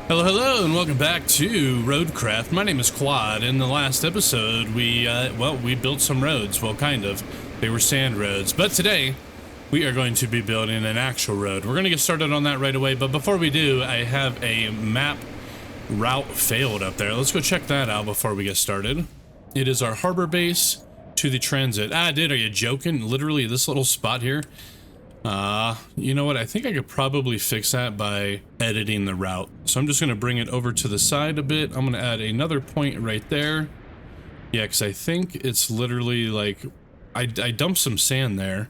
Hello, hello, and welcome back to RoadCraft. My name is Quad. In the last episode, we built some roads. Well, kind of. They were sand roads. But today, we are going to be building an actual road. We're going to get started on that right away. But before we do, I have a map route failed up there. Let's go check that out before we get started. It is our harbor base to the transit. Dude, are you joking? Literally, this little spot here. You know what? I think I could probably fix that by editing the route. So I'm just going to bring it over to the side a bit. I'm going to add another point right there. Yeah, because I think it's literally like, I dumped some sand there,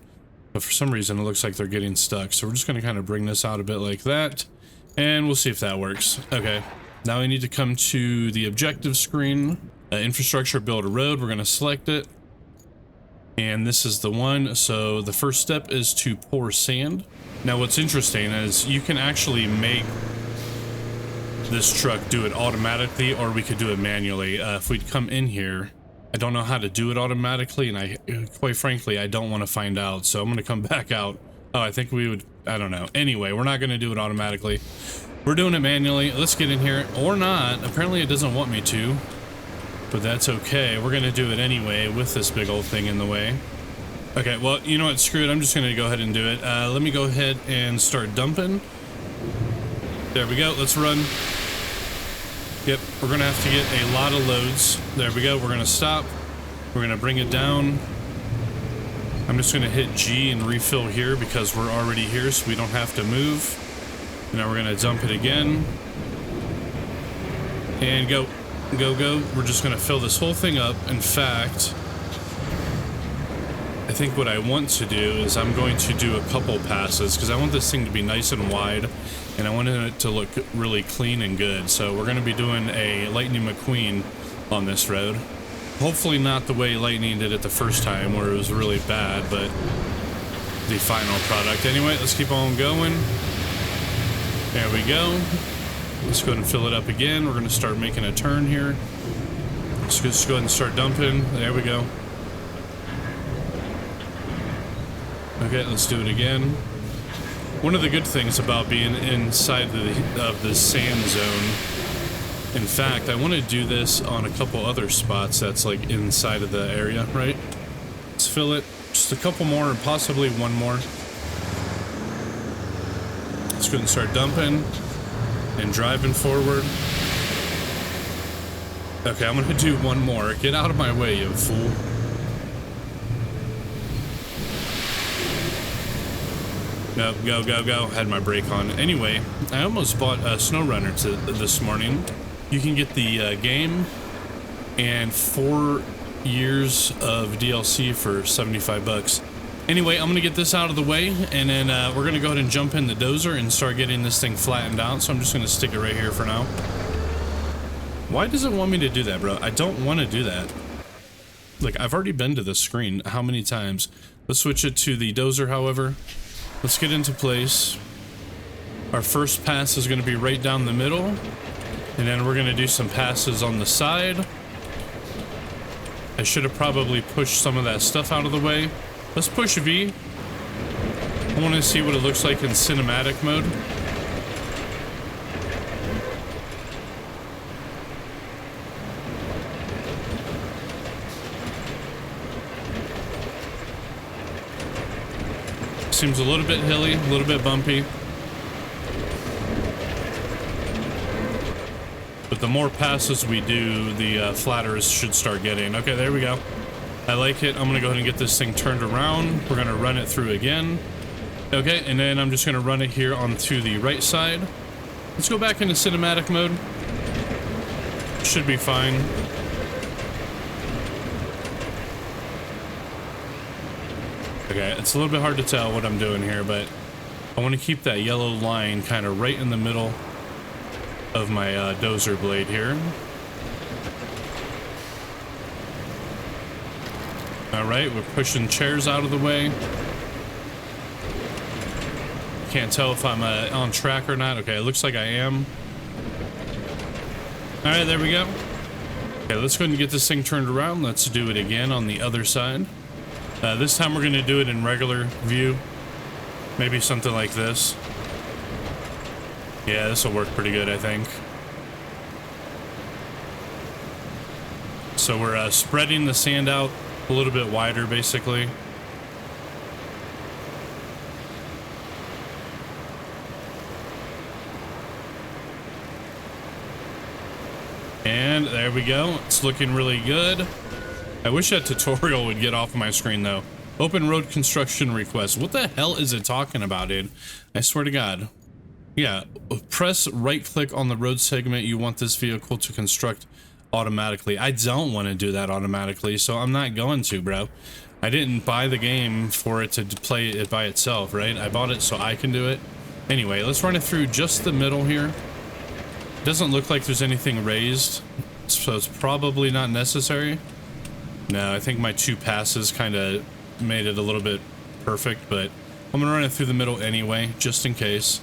but for some reason it looks like they're getting stuck. So we're just going to kind of bring this out a bit like that, and we'll see if that works. Okay, now we need to come to the objective screen. Infrastructure, build a road. We're going to select it. And this is the one. So the first step is to pour sand. Now what's interesting is you can actually make this truck do it automatically, or we could do it manually. If we'd come in here, I don't know how to do it automatically, and quite frankly, I don't want to find out. So I'm going to come back out. Oh, I think we would, I don't know. Anyway, we're not going to do it automatically. We're doing it manually. Let's get in here, or not. Apparently it doesn't want me to. But that's okay. We're going to do it anyway with this big old thing in the way. Okay, well, you know what? Screw it. I'm just going to go ahead and do it. Let me go ahead and start dumping. There we go. Let's run. Yep, we're going to have to get a lot of loads. There we go. We're going to stop. We're going to bring it down. I'm just going to hit G and refill here because we're already here, so we don't have to move. Now we're going to dump it again. And go. Go. We're just going to fill this whole thing up. In fact, I think what I want to do is I'm going to do a couple passes because I want this thing to be nice and wide, and I want it to look really clean and good. So we're going to be doing a Lightning McQueen on this road. Hopefully not the way Lightning did it the first time where it was really bad, but the final product. Anyway, let's keep on going. There we go. Let's go ahead and fill it up again. We're going to start making a turn here. Let's just go ahead and start dumping. There we go. Okay, let's do it again. One of the good things about being inside of the sand zone, in fact, I want to do this on a couple other spots that's like inside of the area, right? Let's fill it. Just a couple more, and possibly one more. Let's go ahead and start dumping. And driving forward. Okay, I'm gonna do one more. Get out of my way, you fool. No, go. Had my brake on. Anyway, I almost bought a SnowRunner this morning. You can get the game and 4 years of DLC for 75 bucks. Anyway, I'm going to get this out of the way, and then we're going to go ahead and jump in the dozer and start getting this thing flattened out, so I'm just going to stick it right here for now. Why does it want me to do that, bro? I don't want to do that. Like, I've already been to this screen how many times? Let's switch it to the dozer, however. Let's get into place. Our first pass is going to be right down the middle, and then we're going to do some passes on the side. I should have probably pushed some of that stuff out of the way. Let's push V. I want to see what it looks like in cinematic mode. Seems a little bit hilly, a little bit bumpy. But the more passes we do, the flatter it should start getting. Okay, there we go. I like it. I'm going to go ahead and get this thing turned around. We're going to run it through again. Okay, and then I'm just going to run it here onto the right side. Let's go back into cinematic mode. Should be fine. Okay, it's a little bit hard to tell what I'm doing here, but I want to keep that yellow line kind of right in the middle of my dozer blade here. Alright, we're pushing chairs out of the way. Can't tell if I'm on track or not. Okay, it looks like I am. Alright, there we go. Okay, let's go ahead and get this thing turned around. Let's do it again on the other side. This time we're going to do it in regular view. Maybe something like this. Yeah, this will work pretty good, I think. So we're spreading the sand out a little bit wider, basically. And there we go. It's looking really good. I wish that tutorial would get off my screen though. Open road construction request. What the hell is it talking about, dude? I swear to God. Yeah, press right click on the road segment you want this vehicle to construct automatically. I don't want to do that automatically, so I'm not going to, bro. I didn't buy the game for it to play it by itself, right? I bought it so I can do it. Anyway, let's run it through just the middle here. Doesn't look like there's anything raised, so it's probably not necessary. No, I think my 2 passes kind of made it a little bit perfect, but I'm gonna run it through the middle anyway, just in case.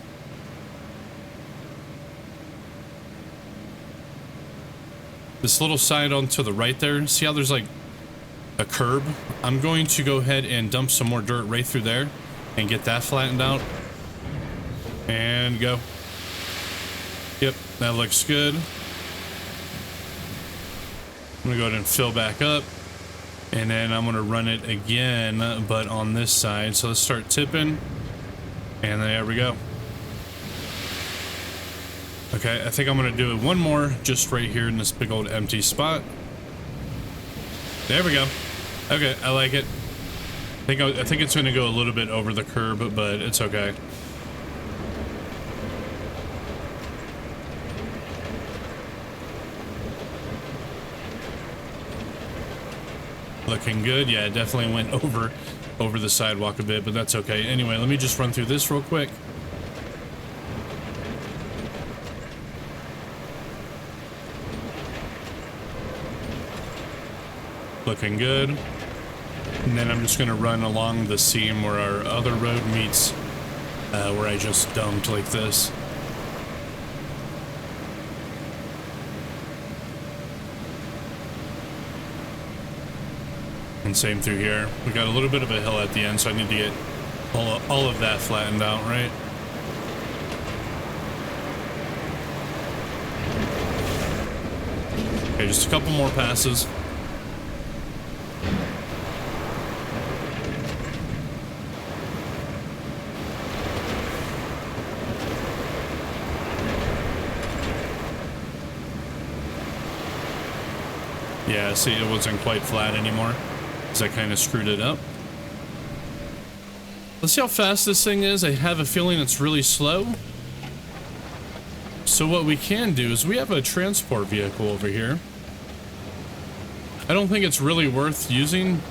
This little side on to the right there, see how there's like a curb? I'm going to go ahead and dump some more dirt right through there and get that flattened out. And go. Yep, that looks good. I'm gonna go ahead and fill back up. And then I'm gonna run it again, but on this side. So let's start tipping. And there we go. Okay, I think I'm gonna do it one more just right here in this big old empty spot. There we go. Okay, I like it. I think it's gonna go a little bit over the curb, but it's okay. Looking good. Yeah, it definitely went over the sidewalk a bit, but that's okay. Anyway, let me just run through this real quick. Looking good. And then I'm just going to run along the seam where our other road meets where I just dumped like this. And same through here. We got a little bit of a hill at the end, so I need to get all of that flattened out, right? Okay, just a couple more passes. Yeah, see, it wasn't quite flat anymore. I kind of screwed it up. Let's see how fast this thing is. I have a feeling it's really slow. So what we can do is we have a transport vehicle over here. I don't think it's really worth using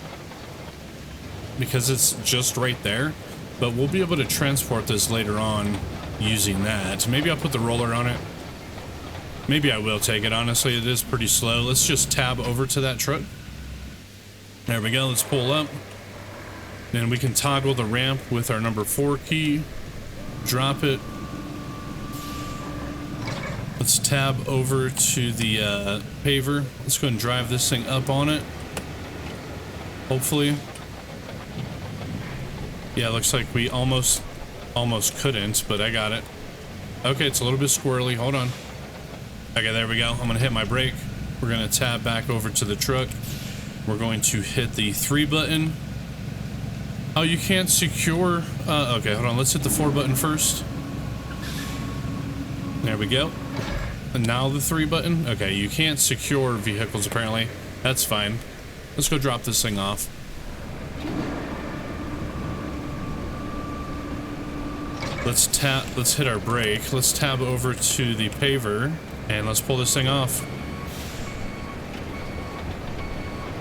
because it's just right there, but we'll be able to transport this later on using that. Maybe I'll put the roller on it. Maybe I will take it, honestly. It is pretty slow. Let's just tab over to that truck. There we go. Let's pull up. Then we can toggle the ramp with our number 4 key. Drop it. Let's tab over to the paver. Let's go and drive this thing up on it. Hopefully. Yeah, looks like we almost couldn't, but I got it. Okay, it's a little bit squirrely. Hold on. Okay, there we go. I'm gonna hit my brake. We're gonna tab back over to the truck. We're going to hit the 3 button. Oh, you can't secure. Okay, hold on. Let's hit the 4 button first. There we go. And now the 3 button. Okay, you can't secure vehicles apparently. That's fine. Let's go drop this thing off. Let's hit our brake. Let's tab over to the paver and let's pull this thing off.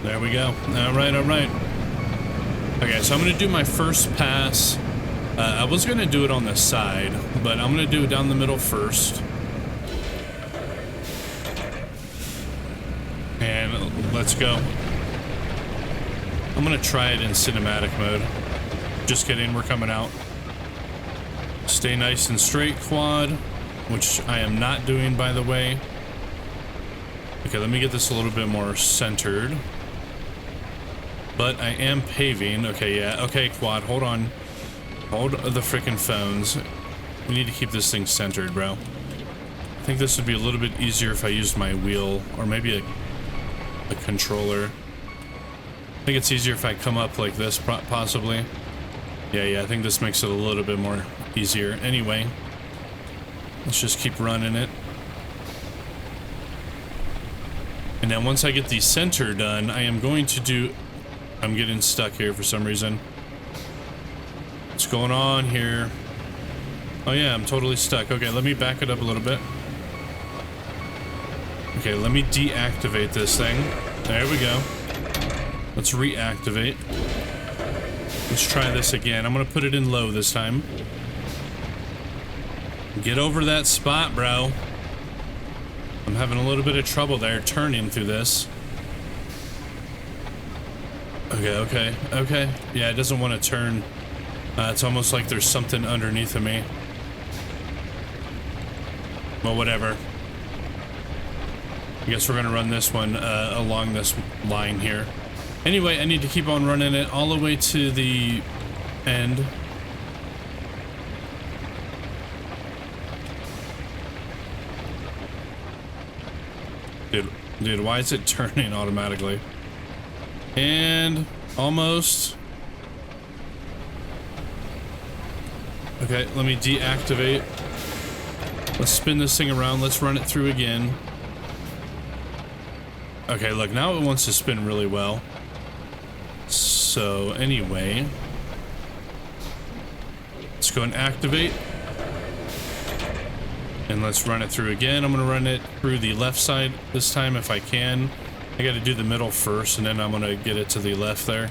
There we go. All right. Okay, so I'm gonna do my first pass. I was gonna do it on the side, but I'm gonna do it down the middle first. And let's go. I'm gonna try it in cinematic mode. Just kidding, we're coming out. Stay nice and straight, quad, which I am not doing, by the way. Okay, let me get this a little bit more centered. But I am paving. Okay, yeah. Okay, quad, hold on. Hold the freaking phones. We need to keep this thing centered, bro. I think this would be a little bit easier if I used my wheel, or maybe the controller. I think it's easier if I come up like this, possibly. Yeah, I think this makes it a little bit more easier. Anyway, let's just keep running it. And then once I get the center done, I am going to do... I'm getting stuck here for some reason. What's going on here? Oh yeah, I'm totally stuck. Okay, let me back it up a little bit. Okay, let me deactivate this thing. There we go. Let's reactivate. Let's try this again. I'm gonna put it in low this time. Get over that spot, bro. I'm having a little bit of trouble there turning through this. Okay. Yeah, it doesn't want to turn. It's almost like there's something underneath of me. Well, whatever. I guess we're gonna run this one along this line here. Anyway, I need to keep on running it all the way to the end. Dude, why is it turning automatically? And almost. Okay, let me deactivate. Let's spin this thing around. Let's run it through again. Okay, look, now it wants to spin really well. So, anyway. Let's go and activate. And let's run it through again. I'm going to run it through the left side this time if I can. I got to do the middle first, and then I'm going to get it to the left there.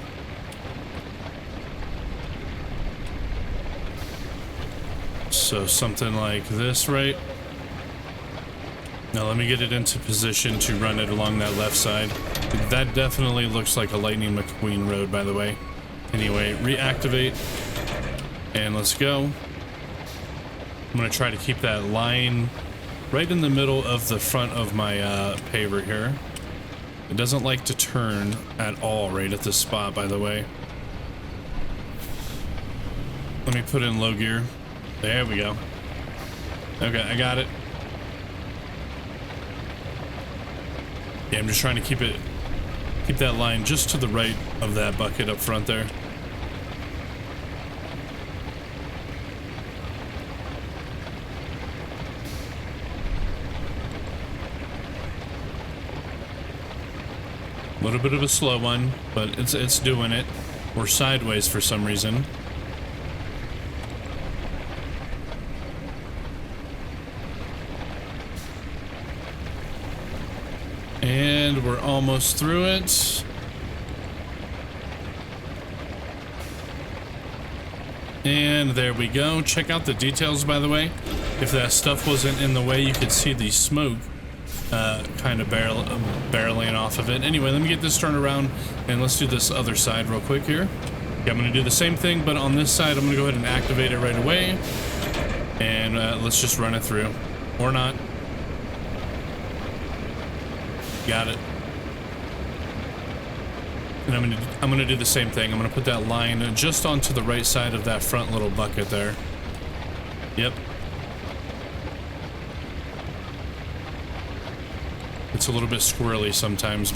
So something like this, right? Now let me get it into position to run it along that left side. That definitely looks like a Lightning McQueen road, by the way. Anyway, reactivate. And let's go. I'm going to try to keep that line right in the middle of the front of my paver here. It doesn't like to turn at all right at this spot, by the way. Let me put in low gear. There we go. Okay, I got it. Yeah, I'm just trying to keep that line just to the right of that bucket up front there. A little bit of a slow one, but it's doing it. We're sideways for some reason. And we're almost through it. And there we go. Check out the details, by the way. If that stuff wasn't in the way, you could see the smoke kind of barreling off of it. Anyway, let me get this turned around and let's do this other side real quick here. Yeah, I'm going to do the same thing, but on this side, I'm going to go ahead and activate it right away. And let's just run it through. Or not. Got it. And I'm gonna do the same thing. I'm gonna put that line just onto the right side of that front little bucket there. Yep. It's a little bit squirrely sometimes.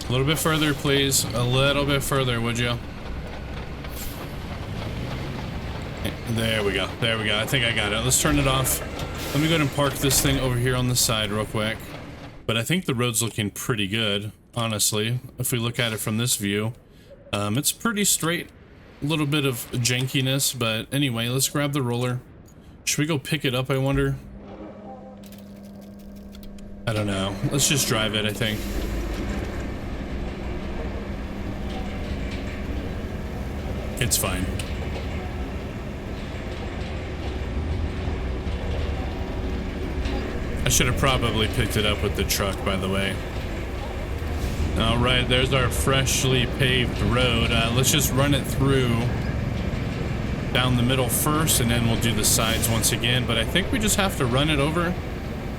A little bit further, please. A little bit further, would you? There we go. There we go. I think I got it. Let's turn it off. Let me go ahead and park this thing over here on the side real quick. But I think the road's looking pretty good, honestly. If we look at it from this view, it's pretty straight. A little bit of jankiness, but anyway, let's grab the roller. Should we go pick it up, I wonder? I don't know. Let's just drive it, I think. It's fine. I should have probably picked it up with the truck, by the way. All right, there's our freshly paved road. Let's just run it through down the middle first, and then we'll do the sides once again. But I think we just have to run it over.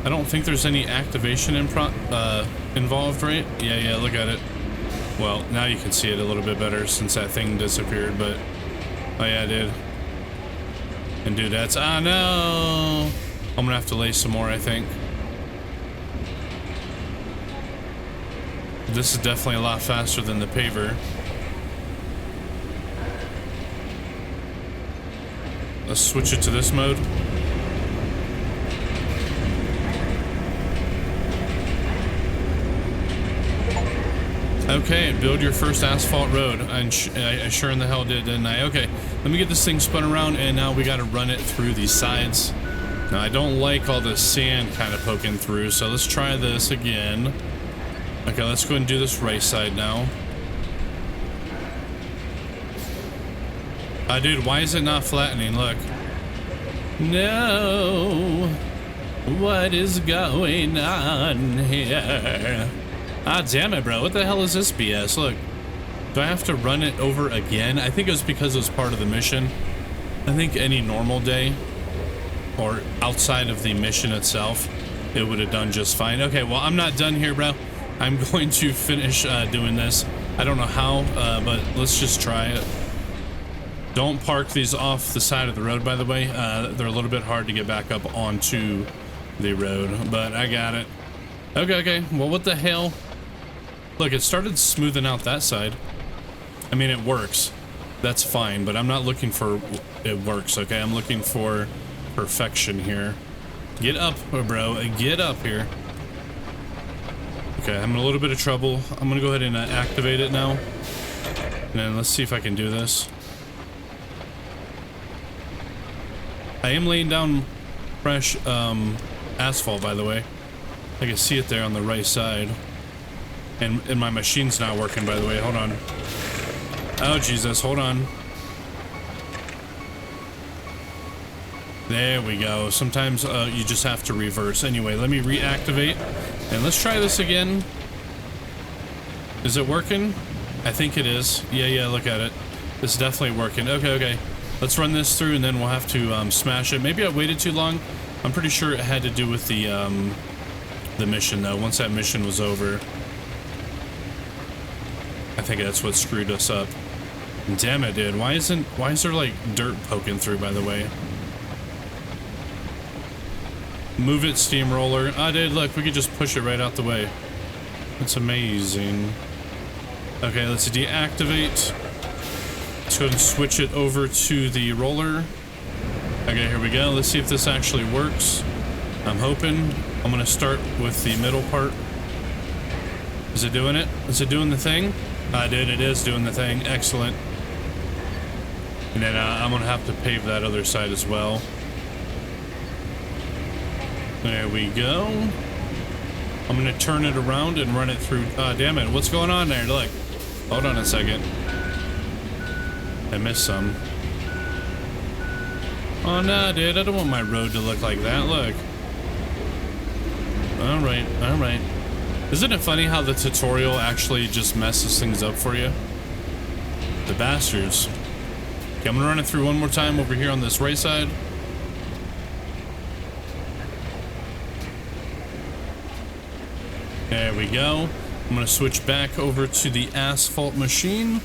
I don't think there's any activation involved, right? Yeah, look at it. Well, now you can see it a little bit better since that thing disappeared, but... Oh yeah, it did. And dude, that's... Oh no! I'm gonna have to lay some more, I think. This is definitely a lot faster than the paver. Let's switch it to this mode. Okay, build your first asphalt road. I sure in the hell did, didn't I? Okay, let me get this thing spun around, and now we got to run it through these sides. Now, I don't like all the sand kind of poking through, so let's try this again. Okay, let's go ahead and do this right side now. Dude, why is it not flattening? Look. No. What is going on here? Ah, damn it, bro. What the hell is this BS? Look. Do I have to run it over again? I think it was because it was part of the mission. I think any normal day, or outside of the mission itself, it would have done just fine. Okay, well, I'm not done here, bro. I'm going to finish doing this. I don't know how, but let's just try it. Don't park these off the side of the road, by the way. They're a little bit hard to get back up onto the road, but I got it. Okay. Well, what the hell? Look, it started smoothing out that side. I mean, it works. That's fine, but I'm not looking for it works, okay? I'm looking for perfection here. Get up, bro. Get up here. Okay, I'm in a little bit of trouble. I'm gonna go ahead and activate it now. And then let's see if I can do this. I am laying down fresh asphalt, by the way. I can see it there on the right side. And my machine's not working, by the way. Hold on. Oh, Jesus. Hold on. There we go. Sometimes you just have to reverse. Anyway, let me reactivate. And let's try this again. Is it working? I think it is. Yeah, look at it. It's definitely working. Okay. Let's run this through, and then we'll have to smash it. Maybe I waited too long. I'm pretty sure it had to do with the mission, though. Once that mission was over, I think that's what screwed us up. Damn it, dude. Why is there like dirt poking through, by the way? Move it, steamroller. Ah, dude, look, we could just push it right out the way. It's amazing. Okay, let's deactivate. Let's go ahead and switch it over to the roller. Okay, here we go. Let's see if this actually works. I'm hoping. I'm gonna start with the middle part. Is it doing it? Is it doing the thing? Dude, it is doing the thing. Excellent. And then I'm gonna have to pave that other side as well. There we go. I'm gonna turn it around and run it through. Damn it, what's going on there? Look. Hold on a second. I missed some. Oh no, dude, I don't want my road to look like that. Look. Alright. Isn't it funny how the tutorial actually just messes things up for you? The bastards. Okay, I'm gonna run it through one more time over here on this right side. There we go. I'm gonna switch back over to the asphalt machine.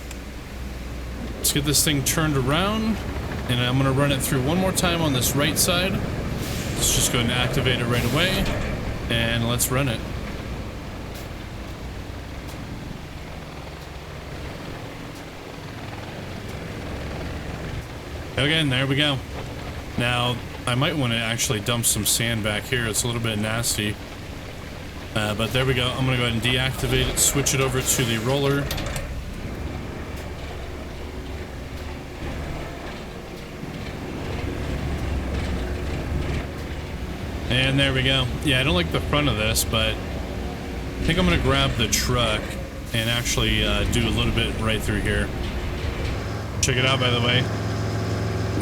Let's get this thing turned around, and I'm gonna run it through one more time on this right side. Let's just go ahead and activate it right away, and let's run it. Again, there we go. Now, I might want to actually dump some sand back here. It's a little bit nasty. But there we go. I'm going to go ahead and deactivate it, switch it over to the roller. And there we go. Yeah, I don't like the front of this, but I think I'm going to grab the truck and actually do a little bit right through here. Check it out, by the way.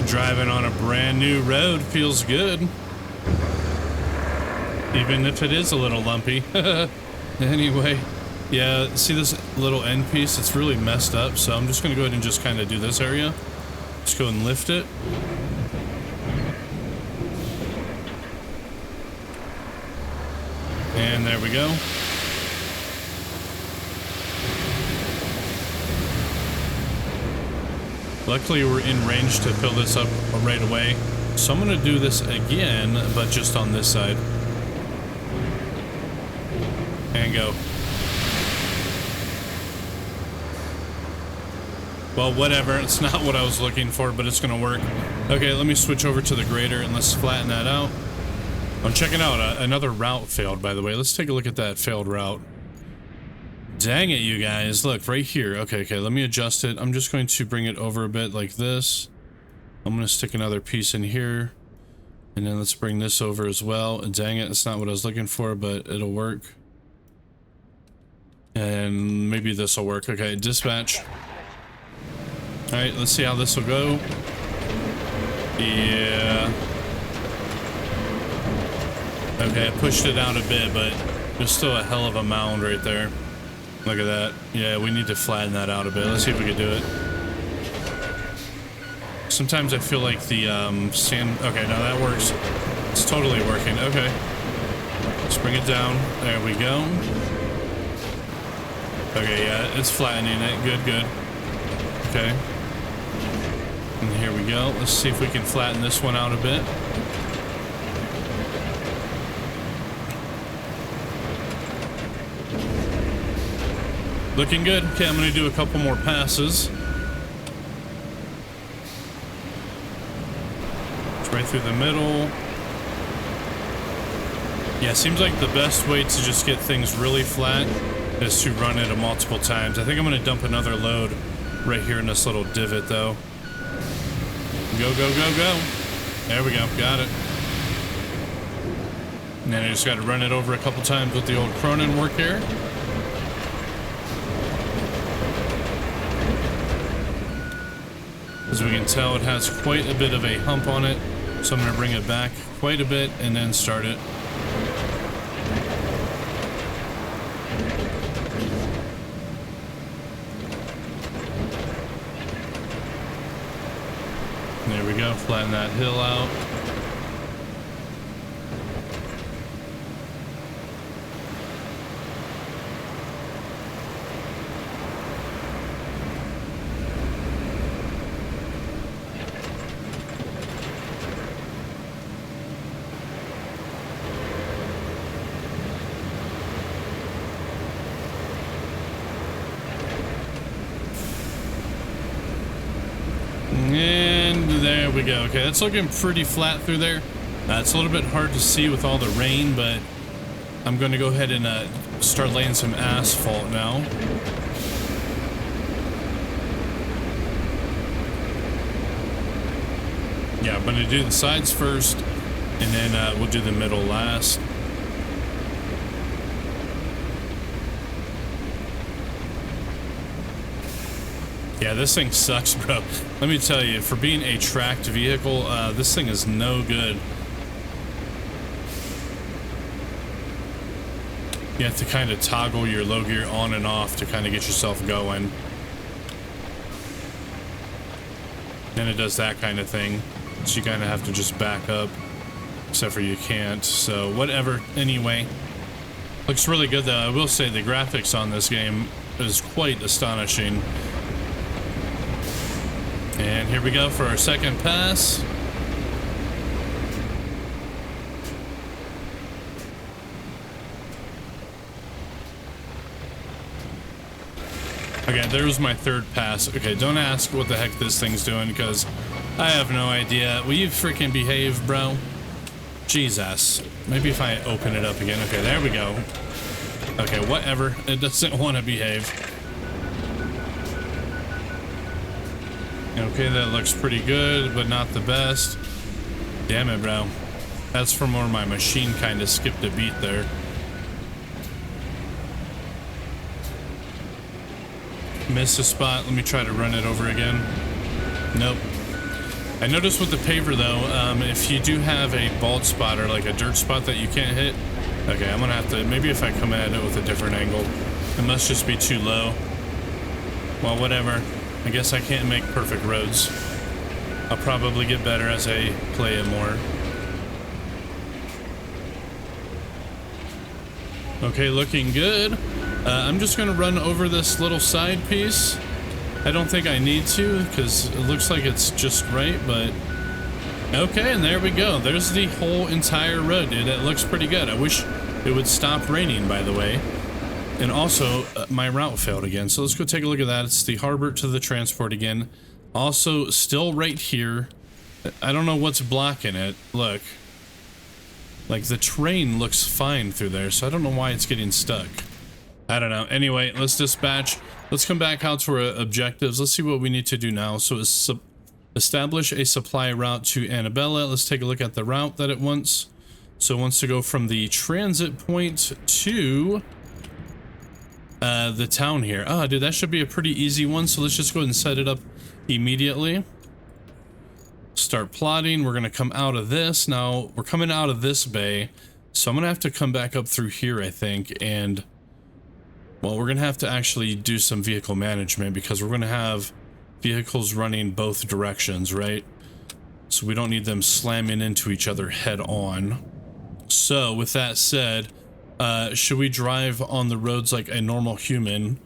Driving on a brand new road feels good. Even if it is a little lumpy. Anyway, yeah, see this little end piece? It's really messed up, so I'm just going to go ahead and just kind of do this area. Just go and lift it. And there we go. Luckily, we're in range to fill this up right away. So I'm gonna do this again, but just on this side. And go. Well, whatever. It's not what I was looking for, but it's gonna work. Okay, let me switch over to the grader and let's flatten that out. I'm checking out another route failed, by the way. Let's take a look at that failed route. Dang it, you guys. Look, right here. Okay, let me adjust it. I'm just going to bring it over a bit like this. I'm going to stick another piece in here. And then let's bring this over as well. Dang it, it's not what I was looking for, but it'll work. And maybe this will work. Okay, dispatch. Alright, let's see how this will go. Yeah. Okay, I pushed it out a bit, but there's still a hell of a mound right there. Look at that. Yeah, we need to flatten that out a bit. Let's see if we can do it. Sometimes I feel like the sand... Okay, now that works. It's totally working. Okay. Let's bring it down. There we go. Okay, yeah, it's flattening it. Good. Okay. And here we go. Let's see if we can flatten this one out a bit. Looking good. Okay, I'm going to do a couple more passes. It's right through the middle. Yeah, seems like the best way to just get things really flat is to run it multiple times. I think I'm going to dump another load right here in this little divot, though. Go. There we go. Got it. And then I just got to run it over a couple times with the old Cronin work here. As we can tell, it has quite a bit of a hump on it, so I'm going to bring it back quite a bit and then start it. There we go, flatten that hill out. And there we go. Okay, that's looking pretty flat through there. It's a little bit hard to see with all the rain, but I'm going to go ahead and start laying some asphalt now. Yeah, I'm going to do the sides first, and then we'll do the middle last. Yeah, this thing sucks, bro. Let me tell you, for being a tracked vehicle, this thing is no good. You have to kind of toggle your low gear on and off to kind of get yourself going. Then it does that kind of thing. So you kind of have to just back up. Except for you can't. So whatever. Anyway. Looks really good though. I will say the graphics on this game is quite astonishing. And here we go for our second pass. Okay, there's my third pass. Okay, don't ask what the heck this thing's doing because I have no idea. Will you freaking behave, bro? Jesus. Maybe if I open it up again. Okay, there we go. Okay, whatever. It doesn't want to behave. Okay, that looks pretty good, but not the best. Damn it, bro. That's from where my machine kind of skipped a beat there. Missed a spot. Let me try to run it over again. Nope. I noticed with the paver, though, if you do have a bald spot or like a dirt spot that you can't hit, okay, I'm gonna have to, maybe if I come at it with a different angle, it must just be too low. Well, whatever. I guess I can't make perfect roads. I'll probably get better as I play it more. Okay, looking good. I'm just gonna run over this little side piece I don't think I need to because it looks like it's just right, but okay, and there we go. There's the whole entire road, dude. That looks pretty good. I wish it would stop raining, by the way. And also, my route failed again, so let's go take a look at that. It's the harbor to the transport again. Also, still right here. I don't know what's blocking it. Look. Like, the train looks fine through there, so I don't know why it's getting stuck. I don't know. Anyway, let's dispatch. Let's come back out to our objectives. Let's see what we need to do now. So it's establish a supply route to Annabella. Let's take a look at the route that it wants. So it wants to go from the transit point to the town here. Oh, dude, that should be a pretty easy one. So let's just go ahead and set it up immediately. Start plotting. We're going to come out of this. Now, we're coming out of this bay. So I'm going to have to come back up through here, I think. And, well, we're going to have to actually do some vehicle management because we're going to have vehicles running both directions, right? So we don't need them slamming into each other head on. So with that said, should we drive on the roads like a normal human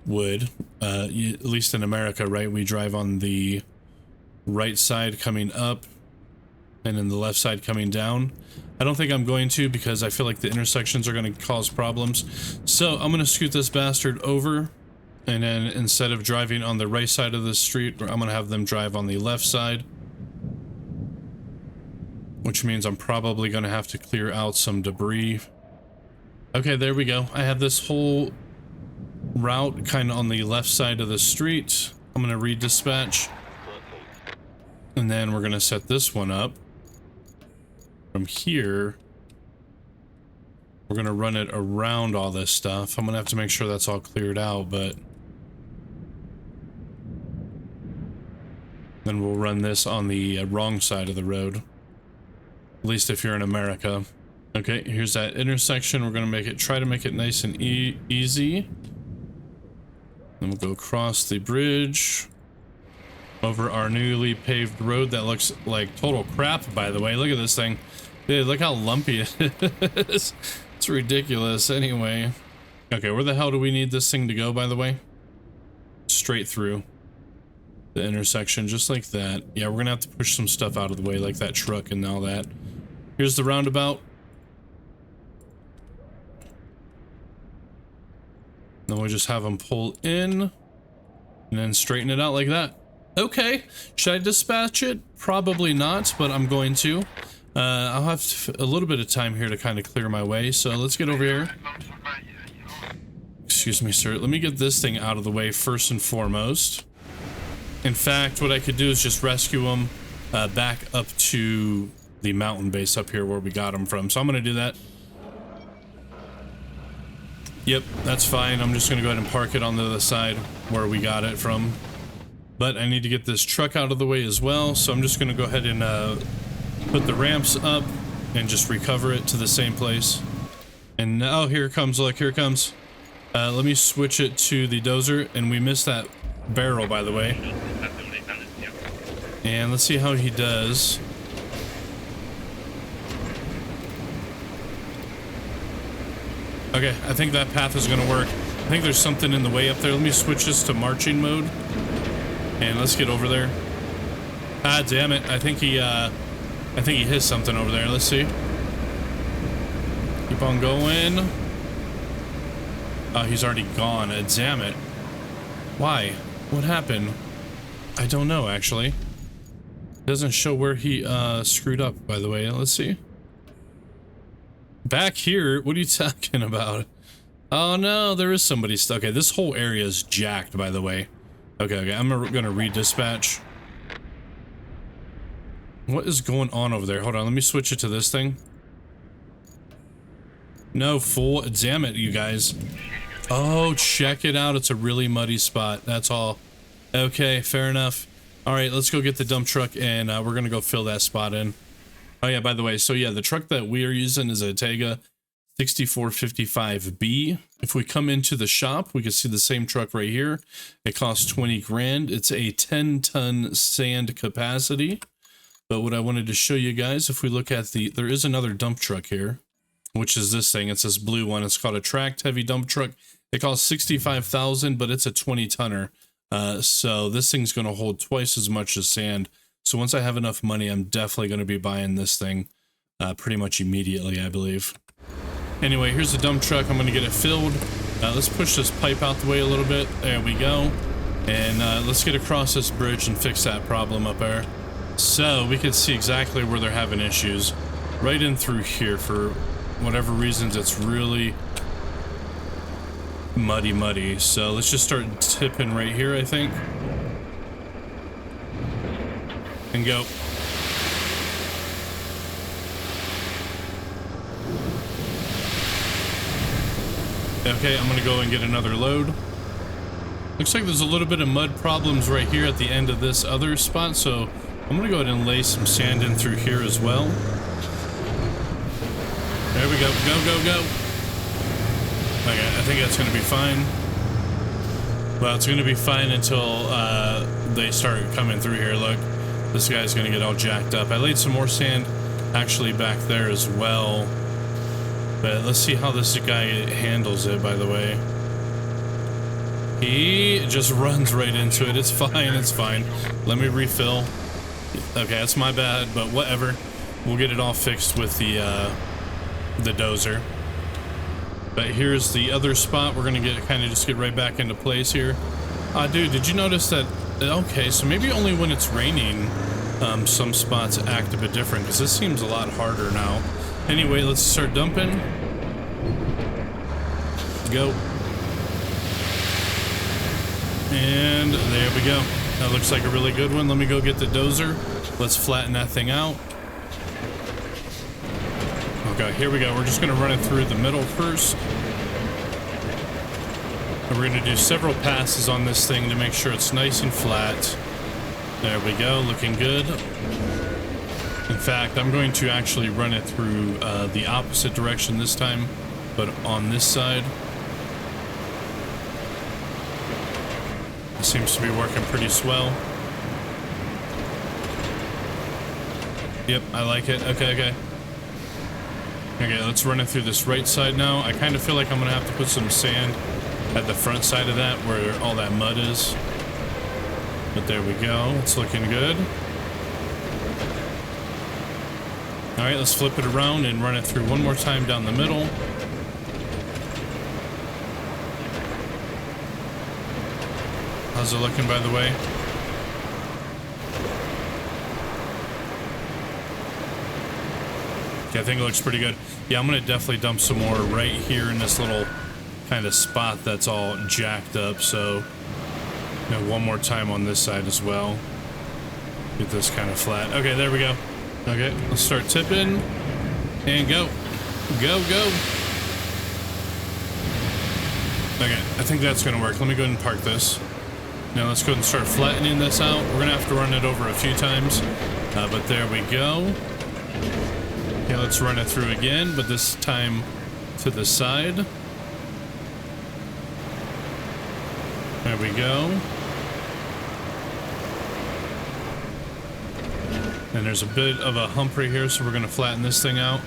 would? At least in America, right? We drive on the right side coming up and then the left side coming down. I don't think I'm going to because I feel like the intersections are going to cause problems. So I'm going to scoot this bastard over, and then instead of driving on the right side of the street, I'm going to have them drive on the left side, which means I'm probably going to have to clear out some debris. Okay, there we go. I have this whole route kind of on the left side of the street. I'm going to redispatch. And then we're going to set this one up. From here, we're going to run it around all this stuff. I'm going to have to make sure that's all cleared out, but then we'll run this on the wrong side of the road. At least if you're in America. Okay, here's that intersection. We're going to try to make it nice and easy. Then we'll go across the bridge over our newly paved road that looks like total crap, by the way. Look at this thing. Dude, look how lumpy it is. It's ridiculous. Anyway. Okay, where the hell do we need this thing to go, by the way? Straight through the intersection, just like that. Yeah, we're gonna have to push some stuff out of the way, like that truck and all that. Here's the roundabout. Then we'll just have them pull in and then straighten it out like that. Okay, should I dispatch it? Probably not, but I'm going to. I'll have a little bit of time here to kind of clear my way, so let's get over here. Excuse me, sir. Let me get this thing out of the way first and foremost. In fact, what I could do is just rescue them back up to the mountain base up here where we got them from. So I'm going to do that. Yep, that's fine. I'm just going to go ahead and park it on the other side where we got it from. But I need to get this truck out of the way as well, so I'm just going to go ahead and put the ramps up and just recover it to the same place. And now here it comes. Look, here it comes. Let me switch it to the dozer, and we missed that barrel, by the way. And let's see how he does. Okay, I think that path is going to work. I think there's something in the way up there. Let me switch this to marching mode. And let's get over there. Ah, damn it. I think he hit something over there. Let's see. Keep on going. Oh, he's already gone. Damn it. Why? What happened? I don't know, actually. Doesn't show where he screwed up, by the way. Let's see. Back here? What are you talking about? Oh, no, there is somebody stuck. Okay, this whole area is jacked, by the way. Okay, I'm gonna redispatch. What is going on over there? Hold on, let me switch it to this thing. No, fool. Damn it, you guys. Oh, check it out. It's a really muddy spot. That's all. Okay, fair enough. All right, let's go get the dump truck, and we're gonna go fill that spot in. Oh, yeah, by the way, so yeah, the truck that we are using is a Tega 6455B. If we come into the shop, we can see the same truck right here. It costs 20 grand. It's a 10-ton sand capacity. But what I wanted to show you guys, if we look at there is another dump truck here, which is this thing. It's this blue one. It's called a tracked heavy dump truck. It costs 65,000, but it's a 20-tonner. So this thing's going to hold twice as much as sand. So once I have enough money, I'm definitely going to be buying this thing pretty much immediately, I believe. Anyway, here's the dump truck. I'm going to get it filled. Let's push this pipe out the way a little bit. There we go. And let's get across this bridge and fix that problem up there. So we can see exactly where they're having issues. Right in through here. For whatever reasons, it's really muddy. So let's just start tipping right here, I think. And go. Okay, I'm gonna go and get another load. Looks like there's a little bit of mud problems right here at the end of this other spot, so I'm gonna go ahead and lay some sand in through here as well. There we go. Go. Okay, I think that's gonna be fine. Well, it's gonna be fine until they start coming through here. Look, this guy's gonna get all jacked up. I laid some more sand actually back there as well. But let's see how this guy handles it, by the way. He just runs right into it. It's fine, it's fine. Let me refill. Okay, that's my bad, but whatever. We'll get it all fixed with the dozer. But here's the other spot. We're gonna just get right back into place here. Dude, did you notice that? Okay, so maybe only when it's raining, some spots act a bit different, because this seems a lot harder now. Anyway, let's start dumping. Go. And there we go. That looks like a really good one. Let me go get the dozer. Let's flatten that thing out. Okay, here we go. We're just going to run it through the middle first. And we're going to do several passes on this thing to make sure it's nice and flat. There we go. Looking good. In fact, I'm going to actually run it through the opposite direction this time, but on this side. It seems to be working pretty swell. Yep, I like it. Okay, let's run it through this right side now. I kind of feel like I'm going to have to put some sand at the front side of that where all that mud is. But there we go. It's looking good. Alright, let's flip it around and run it through one more time down the middle. How's it looking, by the way? Okay, I think it looks pretty good. Yeah, I'm gonna definitely dump some more right here in this little kind of spot that's all jacked up. So, one more time on this side as well. Get this kind of flat. Okay, there we go. Okay, let's start tipping and go. Go. Okay, I think that's gonna work. Let me go ahead and park this. Now let's go ahead and start flattening this out. We're gonna have to run it over a few times, but there we go. Okay, let's run it through again, but this time to the side. There we go. And there's a bit of a hump right here, so we're going to flatten this thing out.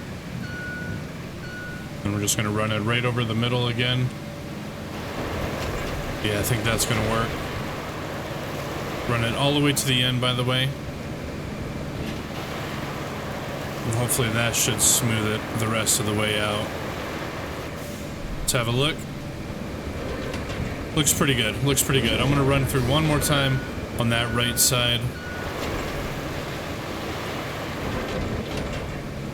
And we're just going to run it right over the middle again. Yeah, I think that's going to work. Run it all the way to the end, by the way. And hopefully that should smooth it the rest of the way out. Let's have a look. Looks pretty good. Looks pretty good. I'm going to run through one more time on that right side.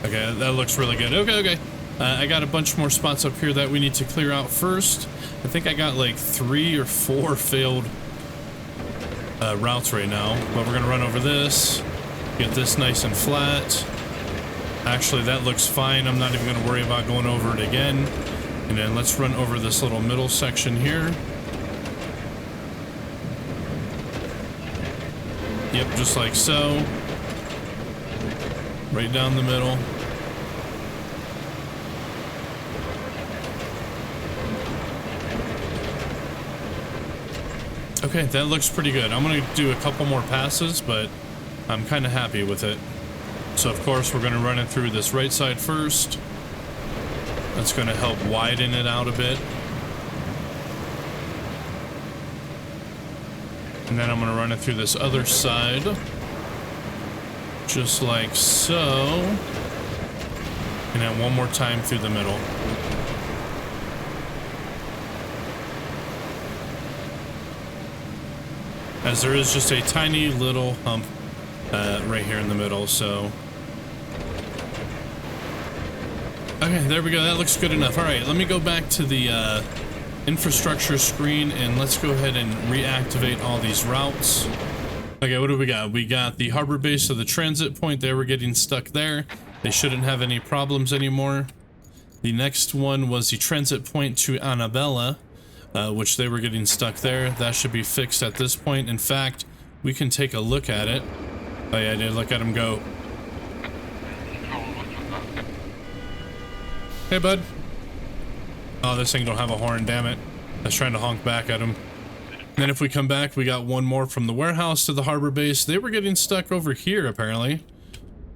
Okay, that looks really good. Okay. I got a bunch more spots up here that we need to clear out first. I think I got like 3 or 4 failed routes right now, but we're gonna run over this, get this nice and flat. Actually, that looks fine. I'm not even gonna worry about going over it again. And then let's run over this little middle section here. Yep, just like so. Right down the middle. Okay, that looks pretty good. I'm going to do a couple more passes, but I'm kind of happy with it. So, of course, we're going to run it through this right side first. That's going to help widen it out a bit. And then I'm gonna run it through this other side. Just like so. And then one more time through the middle. As there is just a tiny little hump right here in the middle, so. Okay, there we go. That looks good enough. All right, let me go back to the infrastructure screen and let's go ahead and reactivate all these routes. Okay, what do we got? We got the harbor base, so the transit point. They were getting stuck there. They shouldn't have any problems anymore. The next one was the transit point to Annabella, which they were getting stuck there. That should be fixed at this point. In fact, we can take a look at it. Oh yeah, I did look at him go. Hey, bud. Oh, this thing don't have a horn, damn it. I was trying to honk back at him. And then if we come back, we got one more from the warehouse to the harbor base. They were getting stuck over here, apparently.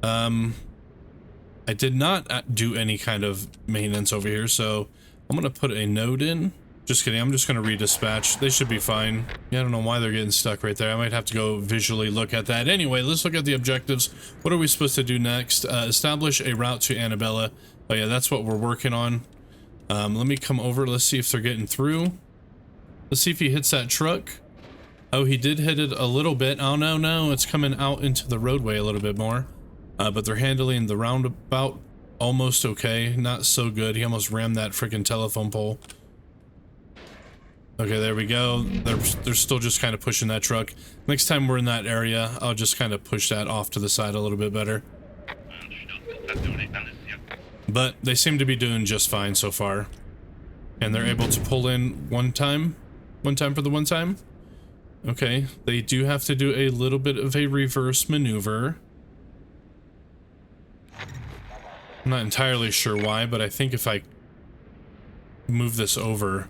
I did not do any kind of maintenance over here, so I'm gonna put a node in. Just kidding, I'm just gonna redispatch. They should be fine. Yeah, I don't know why they're getting stuck right there. I might have to go visually look at that. Anyway, let's look at the objectives. What are we supposed to do next? Establish a route to Annabella. Oh yeah, that's what we're working on. Let me come over. Let's see if they're getting through. Let's see if he hits that truck. Oh, he did hit it a little bit. Oh, no, it's coming out into the roadway a little bit more. But they're handling the roundabout almost okay. Not so good. He almost rammed that freaking telephone pole. Okay, there we go. They're still just kind of pushing that truck. Next time we're in that area, I'll just kind of push that off to the side a little bit better. But they seem to be doing just fine so far. And they're able to pull in one time for the one time. Okay, they do have to do a little bit of a reverse maneuver. I'm not entirely sure why, but I think if I move this over,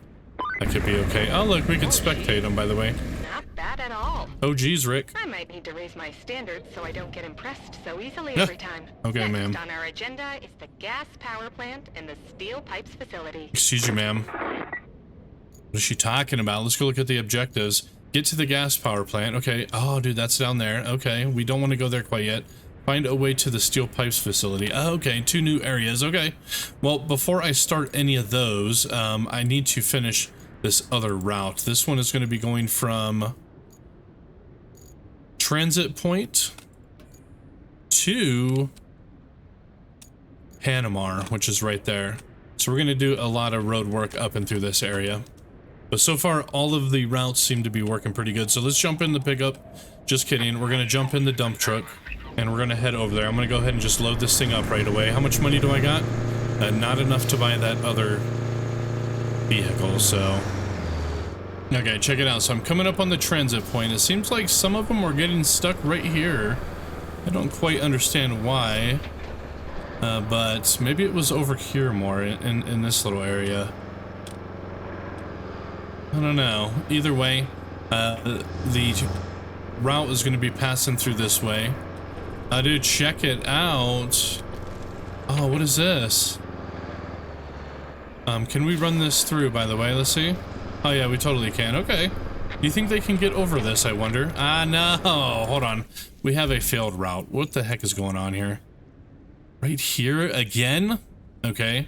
I could be okay. Oh, look, we can spectate them, by the way. Not bad at all. Oh, geez, Rick. I might need to raise my standards so I don't get impressed so easily every time. Okay, ma'am. Next on our agenda is the gas power plant and the steel pipes facility. Excuse you, ma'am. What is she talking about? Let's go look at the objectives. Get to the gas power plant. Okay. Oh, dude, that's down there. Okay. We don't want to go there quite yet. Find a way to the steel pipes facility. Oh, okay. 2 new areas. Okay. Well, before I start any of those, I need to finish this other route. This one is going to be going from transit point to Panama, which is right there. So we're going to do a lot of road work up and through this area. But so far, all of the routes seem to be working pretty good. So let's jump in the pickup. Just kidding. We're going to jump in the dump truck and we're going to head over there. I'm going to go ahead and just load this thing up right away. How much money do I got? Not enough to buy that other vehicle, so... Okay, check it out. So I'm coming up on the transit point. It seems like some of them are getting stuck right here. I don't quite understand why. But maybe it was over here more in this little area. I don't know. Either way, the route is going to be passing through this way. Dude, check it out. Oh, what is this? Can we run this through, by the way? Let's see. Oh, yeah, we totally can. Okay. Do you think they can get over this, I wonder? Ah, no. Hold on. We have a failed route. What the heck is going on here? Right here again? Okay.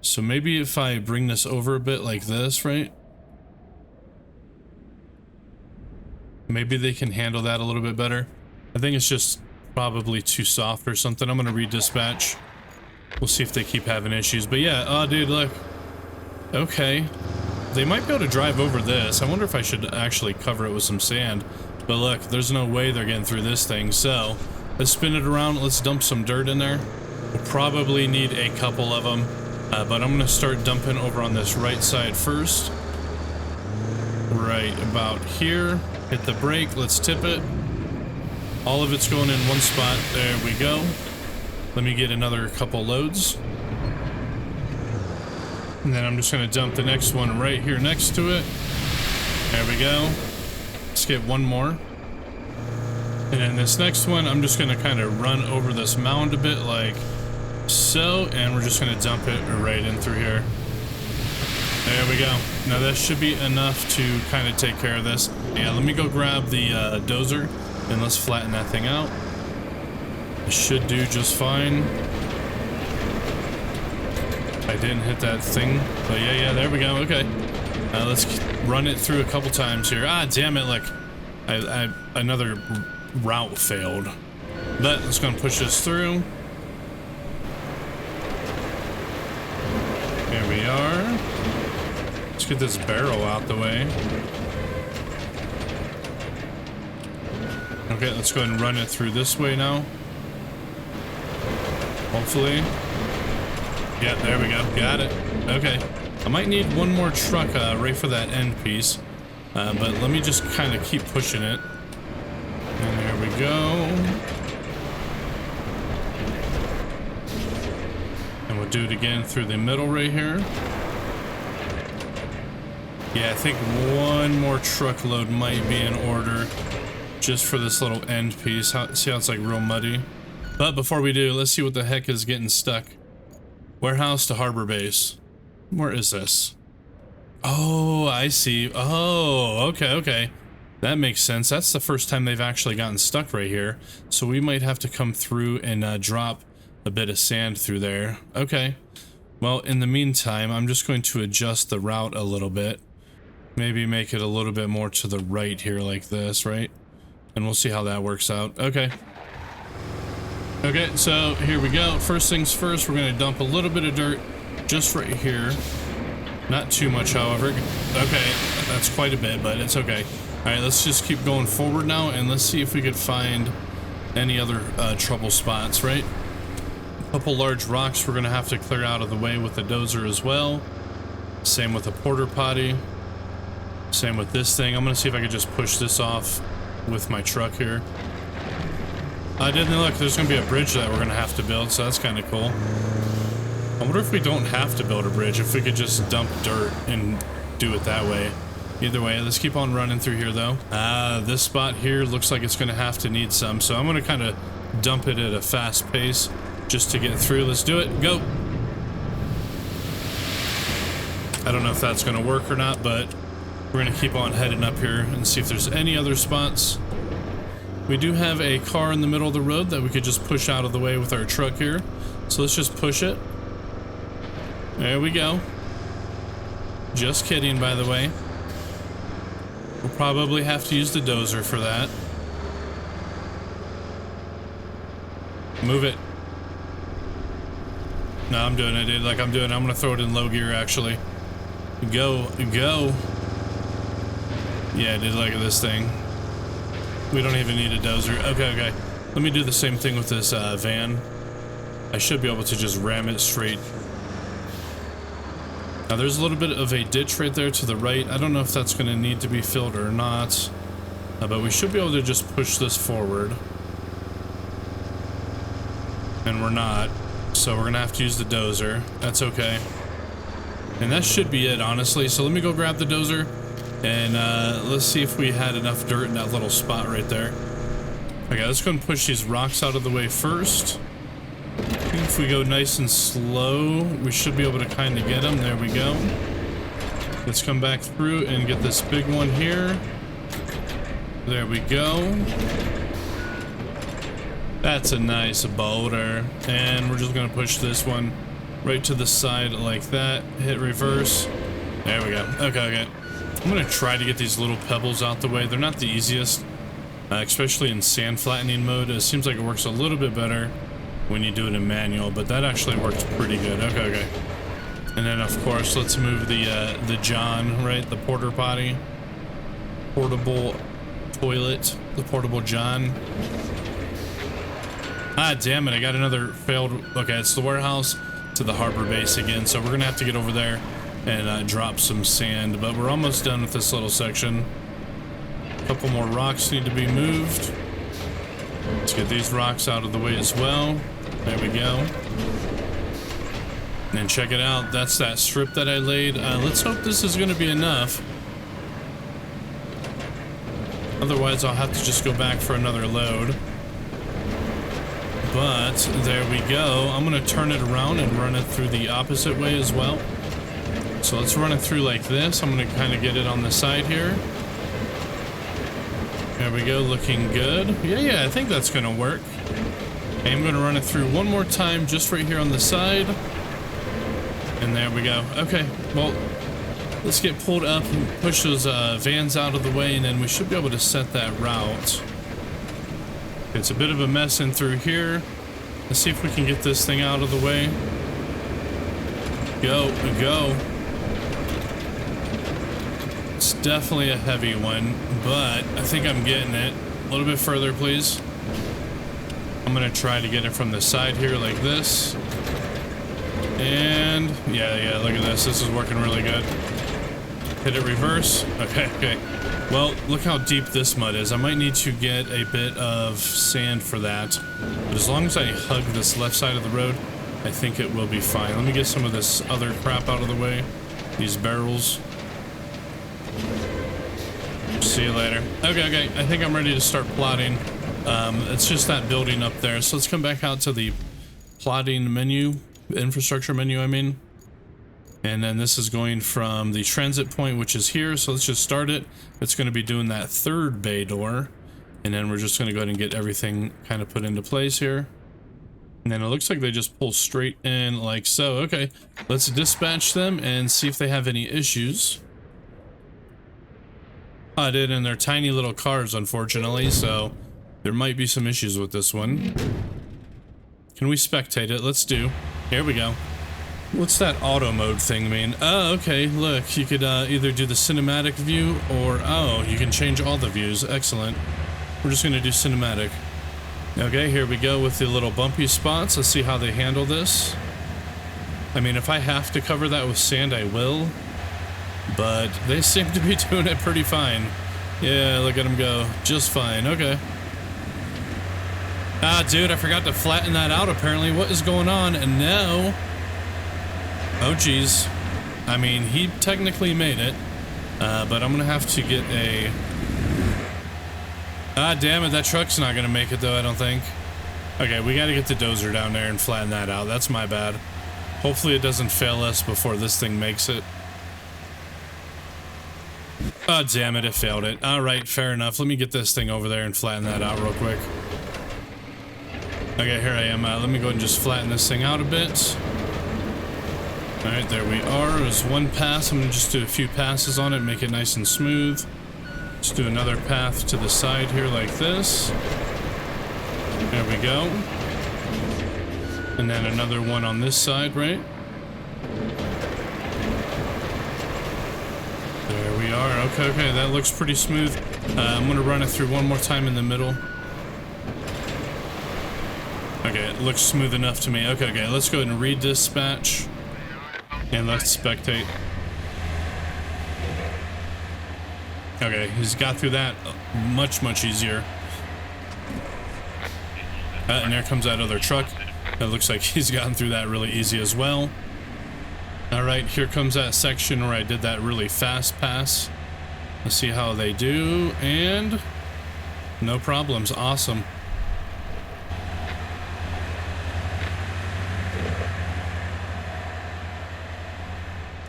So maybe if I bring this over a bit like this, right? Maybe they can handle that a little bit better. I think it's just probably too soft or something. I'm going to redispatch. We'll see if they keep having issues. But yeah, oh, dude, look. Okay. They might be able to drive over this. I wonder if I should actually cover it with some sand. But look, there's no way they're getting through this thing. So let's spin it around. Let's dump some dirt in there. We'll probably need a couple of them. But I'm going to start dumping over on this right side first. Right about here. Hit the brake. Let's tip it. All of it's going in one spot. There we go. Let me get another couple loads. And then I'm just going to dump the next one right here next to it. There we go. Let's get one more. And then this next one, I'm just going to kind of run over this mound a bit like so. And we're just going to dump it right in through here. There we go. Now that should be enough to kind of take care of this. Yeah, let me go grab the dozer and let's flatten that thing out. It should do just fine. I didn't hit that thing, but yeah, there we go. Okay, let's run it through a couple times here. Ah, damn it! Like, another route failed. But let's go and push this through. Here we are. Let's get this barrel out the way. Okay, let's go ahead and run it through this way now. Hopefully. Yeah, there we go. Got it. Okay. I might need one more truck right for that end piece. But let me just kind of keep pushing it. And there we go. And we'll do it again through the middle right here. Yeah, I think one more truckload might be in order just for this little end piece. See how it's like real muddy? But before we do, let's see what the heck is getting stuck. Warehouse to harbor base. Where is this? Oh, I see. Oh, okay. That makes sense. That's the first time they've actually gotten stuck right here. So we might have to come through and drop a bit of sand through there. Okay. Well, in the meantime, I'm just going to adjust the route a little bit. Maybe make it a little bit more to the right here like this, right? And we'll see how that works out. Okay. Okay, so here we go. First things first, we're going to dump a little bit of dirt just right here. Not too much, however. Okay, that's quite a bit, but it's okay. All right, let's just keep going forward now, and let's see if we could find any other trouble spots, right? A couple large rocks we're going to have to clear out of the way with the dozer as well. Same with the porter potty. Same with this thing. I'm going to see if I could just push this off with my truck here. I didn't look. There's going to be a bridge that we're going to have to build, so that's kind of cool. I wonder if we don't have to build a bridge, if we could just dump dirt and do it that way. Either way, let's keep on running through here, though. This spot here looks like it's going to have to need some, so I'm going to kind of dump it at a fast pace just to get through. Let's do it. Go! I don't know if that's going to work or not, but we're going to keep on heading up here and see if there's any other spots. We do have a car in the middle of the road that we could just push out of the way with our truck here. So let's just push it. There we go. Just kidding, by the way. We'll probably have to use the dozer for that. Move it. No, I'm doing it, dude. Like I'm going to throw it in low gear, actually. Go. Yeah, dude, look at this thing. We don't even need a dozer. Okay. Let me do the same thing with this van. I should be able to just ram it straight. Now there's a little bit of a ditch right there to the right. I don't know if that's going to need to be filled or not. But we should be able to just push this forward. And we're not. So we're going to have to use the dozer. That's okay. And that should be it, honestly. So let me go grab the dozer. And let's see if we had enough dirt in that little spot right there. Okay, let's go and push these rocks out of the way first. If we go nice and slow, we should be able to kind of get them. There we go. Let's come back through and get this big one here. There we go. That's a nice boulder. And we're just going to push this one right to the side like that. Hit reverse. There we go. Okay. I'm going to try to get these little pebbles out the way. They're not the easiest, especially in sand flattening mode. It seems like it works a little bit better when you do it in manual, but that actually works pretty good. Okay. And then, of course, let's move the John, right? The porter potty. Portable toilet. The portable John. Ah, damn it. I got another failed. Okay, it's the warehouse to the harbor base again, so we're going to have to get over there and drop some sand, but we're almost done with this little section. A couple more rocks need to be moved. Let's get these rocks out of the way as well. There we go. And check it out. That's that strip that I laid. Let's hope this is going to be enough. Otherwise, I'll have to just go back for another load. But there we go. I'm going to turn it around and run it through the opposite way as well. So let's run it through like this. I'm going to kind of get it on the side here. There we go, looking good. Yeah, I think that's going to work. Okay, I'm going to run it through one more time just right here on the side. And there we go. Okay, well, let's get pulled up and push those vans out of the way, and then we should be able to set that route. It's a bit of a mess in through here. Let's see if we can get this thing out of the way. Go. It's definitely a heavy one, but I think I'm getting it. A little bit further, please. I'm gonna try to get it from the side here like this. And yeah, look at this. This is working really good. Hit it reverse. Okay. Well, look how deep this mud is. I might need to get a bit of sand for that. But as long as I hug this left side of the road, I think it will be fine. Let me get some of this other crap out of the way. These barrels. See you later. Okay. I think I'm ready to start plotting. It's just that building up there. So let's come back out to the plotting menu, infrastructure menu, I mean. And then this is going from the transit point, which is here. So let's just start it. It's going to be doing that third bay door. And then we're just going to go ahead and get everything kind of put into place here. And then it looks like they just pull straight in like so. Okay, let's dispatch them and see if they have any issues. I did in their tiny little cars, unfortunately, so there might be some issues with this one. Can we spectate it? Let's do. Here we go. What's that auto mode thing mean? Oh, okay, look, you could either do the cinematic view or, oh, you can change all the views. Excellent. We're just gonna do cinematic. Okay, here we go with the little bumpy spots. Let's see how they handle this. I mean, if I have to cover that with sand, I will. But they seem to be doing it pretty fine. Yeah, look at them go. Just fine. Okay. Ah, dude, I forgot to flatten that out, apparently. What is going on? And now... Oh, geez. I mean, he technically made it. But I'm going to have to get a... Ah, damn it. That truck's not going to make it, though, I don't think. Okay, we got to get the dozer down there and flatten that out. That's my bad. Hopefully it doesn't fail us before this thing makes it. Oh, damn it, it failed it. Alright, fair enough. Let me get this thing over there and flatten that out real quick. Okay, here I am. Let me go ahead and just flatten this thing out a bit. Alright, there we are. There's one pass. I'm going to just do a few passes on it, make it nice and smooth. Let's do another path to the side here like this. There we go. And then another one on this side, right? There we are. Okay, that looks pretty smooth. I'm gonna run it through one more time in the middle. Okay, it looks smooth enough to me. Okay, let's go ahead and redispatch. And let's spectate. Okay, he's got through that much easier. And there comes that other truck. It looks like he's gotten through that really easy as well. Alright, here comes that section where I did that really fast pass. Let's see how they do, and no problems. Awesome.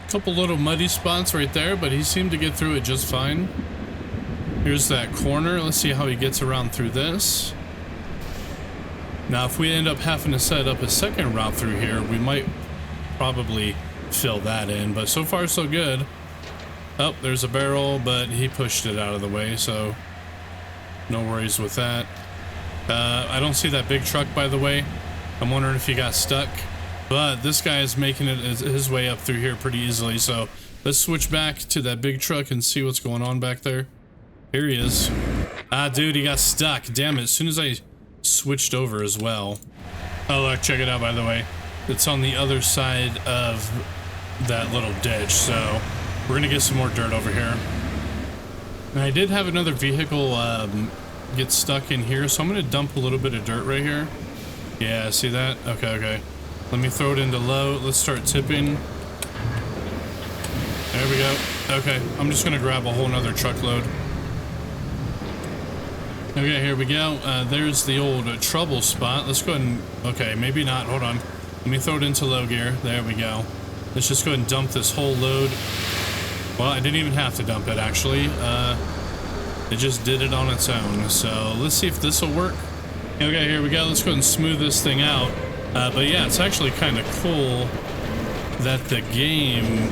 Couple little muddy spots right there, but he seemed to get through it just fine. Here's that corner. Let's see how he gets around through this. Now, if we end up having to set up a second route through here, we might probably fill that in, but so far so good. Oh, there's a barrel, but he pushed it out of the way, so no worries with that. I don't see that big truck, by the way. I'm wondering if he got stuck, but this guy is making it his way up through here pretty easily, so let's switch back to that big truck and see what's going on back there. Here he is. Ah, dude, he got stuck. Damn it, as soon as I switched over as well. Oh, look, check it out, by the way. It's on the other side of that little ditch, so we're gonna get some more dirt over here. And I did have another vehicle get stuck in here, so I'm gonna dump a little bit of dirt right here. Yeah, see that? Okay. Let me throw it into low. Let's start tipping. There we go. Okay, I'm just gonna grab a whole nother truckload. Okay, here we go. There's the old trouble spot. Let's go ahead and... Okay, maybe not. Hold on. Let me throw it into low gear. There we go. Let's just go ahead and dump this whole load. Well, I didn't even have to dump it, actually. It just did it on its own. So let's see if this will work. Okay, here we go. Let's go ahead and smooth this thing out. But yeah, it's actually kind of cool that the game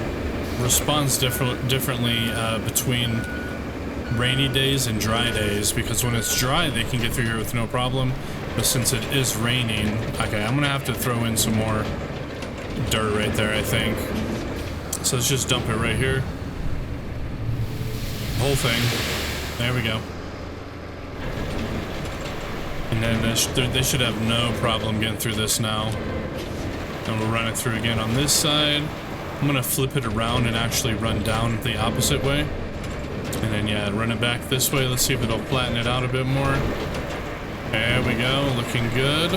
responds differently between rainy days and dry days, because when it's dry they can get through here with no problem, but since it is raining, okay, I'm gonna have to throw in some more dirt right there, I think. So let's just dump it right here, whole thing. There we go. And then they should have no problem getting through this now. And we'll run it through again on this side. I'm gonna flip it around and actually run down the opposite way. And then, yeah, run it back this way. Let's see if it'll flatten it out a bit more. There we go, looking good.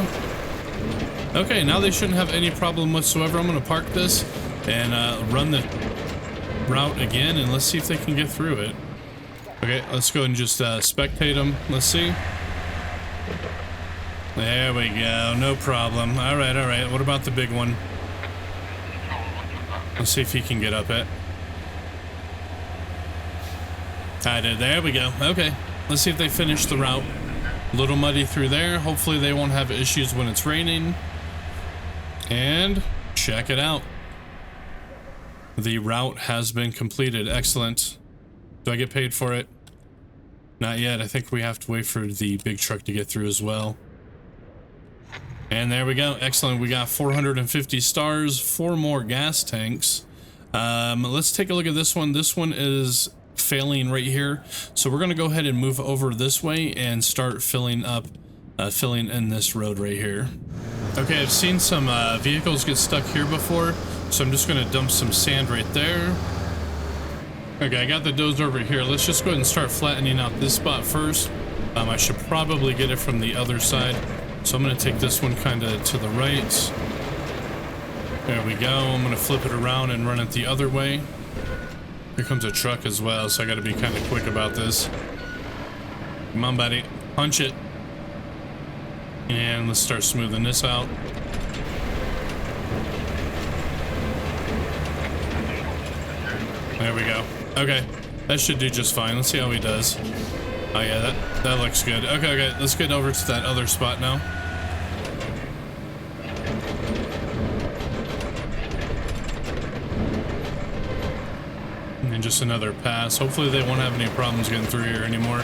Okay, now they shouldn't have any problem whatsoever. I'm gonna park this and run the route again, and let's see if they can get through it. Okay, let's go and just spectate them. Let's see. There we go, no problem. All right. What about the big one? Let's see if he can get up it. I did. There we go. Okay, let's see if they finish the route. A little muddy through there. Hopefully they won't have issues when it's raining. And check it out. The route has been completed. Excellent. Do I get paid for it? Not yet. I think we have to wait for the big truck to get through as well. And there we go. Excellent. We got 450 stars, 4 more gas tanks. Let's take a look at this one. This one is failing right here, so we're going to go ahead and move over this way and start filling in this road right here. Okay, I've seen some vehicles get stuck here before, so I'm just going to dump some sand right there. Okay, I got the dozer over here. Let's just go ahead and start flattening out this spot first. I should probably get it from the other side, so I'm going to take this one kind of to the right. There we go. I'm going to flip it around and run it the other way. Here comes a truck as well, so I got to be kind of quick about this. Come on, buddy. Punch it. And let's start smoothing this out. There we go. Okay, that should do just fine. Let's see how he does. Oh yeah, that looks good. Okay, let's get over to that other spot now. And just another pass. Hopefully they won't have any problems getting through here anymore.